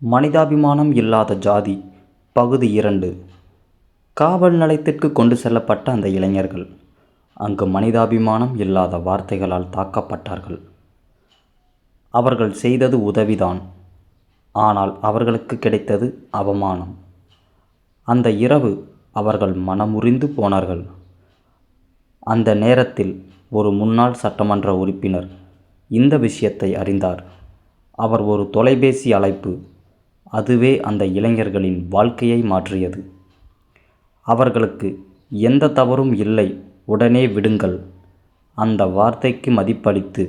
மனிதாபிமானம் இல்லாத ஜாதி பகுதி 2. காவல் நிலையத்திற்கு கொண்டு செல்லப்பட்ட அந்த இளைஞர்கள் அங்கு மனிதாபிமானம் இல்லாத வார்த்தைகளால் தாக்கப்பட்டார்கள். அவர்கள் செய்தது உதவிதான், ஆனால் அவர்களுக்கு கிடைத்தது அவமானம். அந்த இரவு அவர்கள் மனமுறிந்து போனார்கள். அந்த நேரத்தில் ஒரு முன்னாள் சட்டமன்ற உறுப்பினர் இந்த விஷயத்தை அறிந்தார். அவர் ஒரு தொலைபேசி அழைப்பு, அதுவே அந்த இளைஞர்களின் வாழ்க்கையை மாற்றியது. அவர்களுக்கு எந்த தவறும் இல்லை, உடனே விடுங்கள், அந்த வார்த்தைக்கு மதிப்பளித்து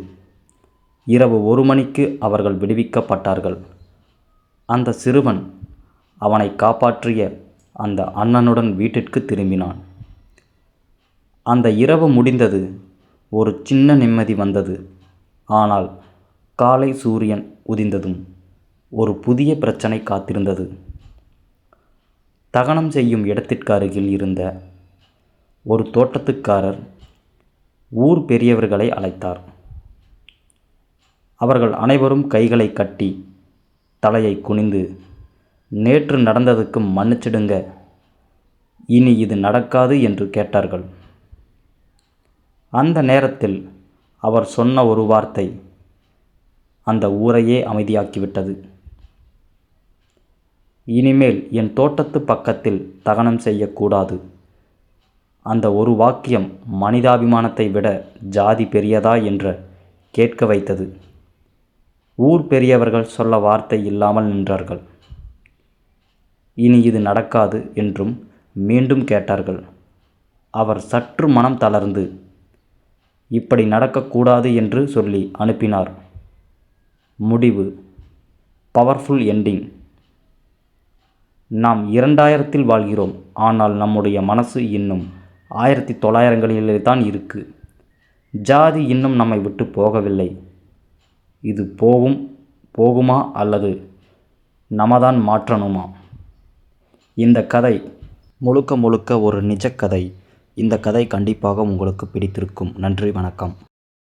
இரவு 1 மணிக்கு அவர்கள் விடுவிக்கப்பட்டார்கள். அந்த சிறுவன் அவனை காப்பாற்றிய அந்த அண்ணனுடன் வீட்டிற்கு திரும்பினான். அந்த இரவு முடிந்தது. ஒரு சின்ன நிம்மதி வந்தது. ஆனால் காலை சூரியன் உதித்ததும் ஒரு புதிய பிரச்சனை காத்திருந்தது. தகனம் செய்யும் இடத்திற்கு அருகில் இருந்த ஒரு தோட்டத்துக்காரர் ஊர் பெரியவர்களை அழைத்தார். அவர்கள் அனைவரும் கைகளை கட்டி தலையை குனிந்து, நேற்று நடந்ததுக்கு மன்னிச்சிடுங்க, இனி இது நடக்காது என்று கேட்டார்கள். அந்த நேரத்தில் அவர் சொன்ன ஒரு வார்த்தை அந்த ஊரையே அமைதியாக்கிவிட்டது. இனிமேல் என் தோட்டத்து பக்கத்தில் தகனம் செய்யக்கூடாது. அந்த ஒரு வாக்கியம் மனிதாபிமானத்தை விட ஜாதி பெரியதா என்று கேட்க வைத்தது. ஊர் பெரியவர்கள் சொல்ல வார்த்தை இல்லாமல் நின்றார்கள். இனி இது நடக்காது என்றும் மீண்டும் கேட்டார்கள். அவர் சற்று மனம் தளர்ந்து இப்படி நடக்கக்கூடாது என்று சொல்லி அனுப்பினார். முடிவு பவர்ஃபுல் எண்டிங். நாம் 2000 வாழ்கிறோம், ஆனால் நம்முடைய மனசு இன்னும் 1900களிலே தான் இருக்கு. ஜாதி இன்னும் நம்மை விட்டு போகவில்லை. இது போகுமா அல்லது நம்ம தான் மாற்றணுமா? இந்த கதை முழுக்க ஒரு நிஜக்கதை. இந்த கதை கண்டிப்பாக உங்களுக்கு பிடித்திருக்கும். நன்றி, வணக்கம்.